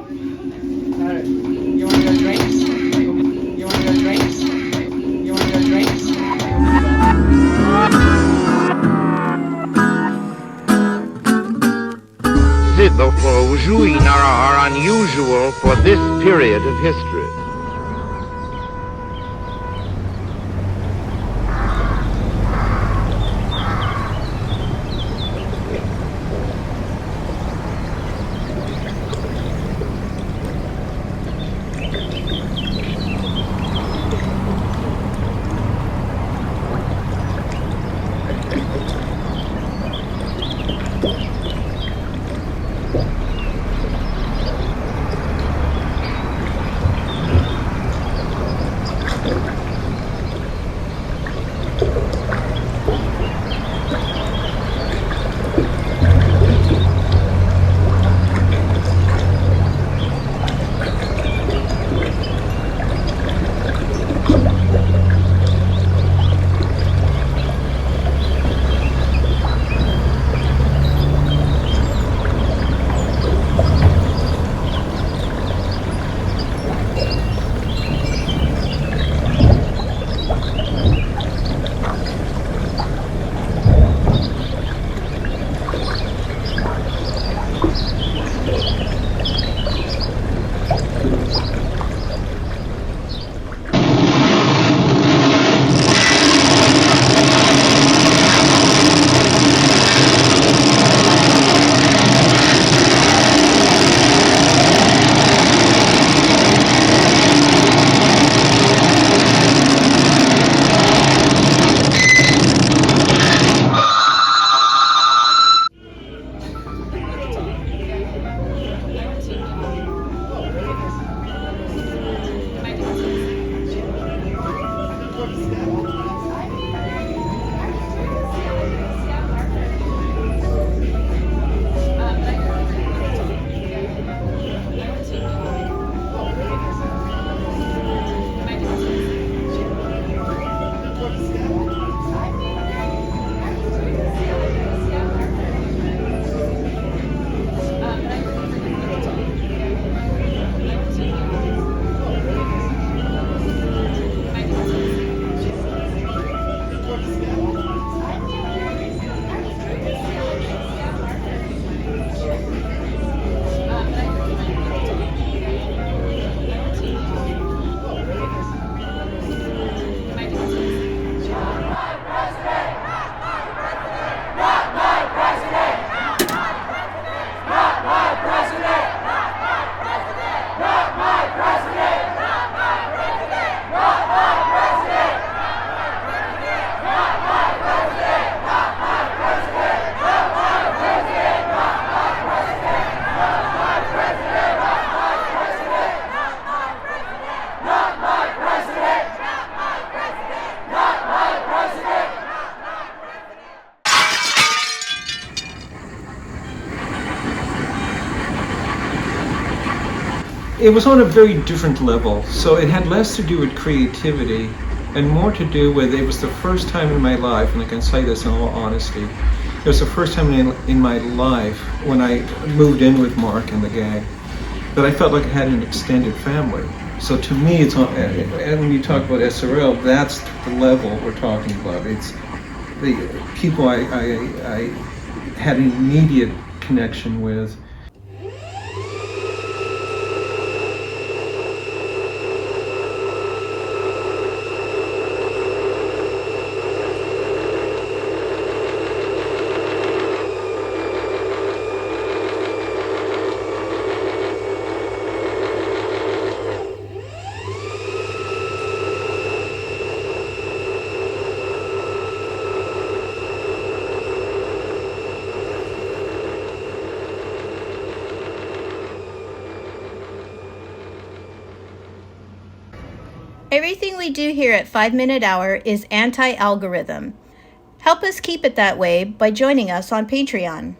Alright. You want to go drinks? You want to go drinks? You want to go drinks? The Frojuin are unusual for this period of history. It was on a very different level, so it had less to do with creativity and more to do with, it was the first time in my life, and I can say this in all honesty, it was the first time in my life when I moved in with Mark and the gang that I felt like I had an extended family. So to me, it's on, and when you talk about SRL, that's the level we're talking about. It's the people I had an immediate connection with. Everything we do here at 5 Minute Hour is anti-algorithm. Help us keep it that way by joining us on Patreon.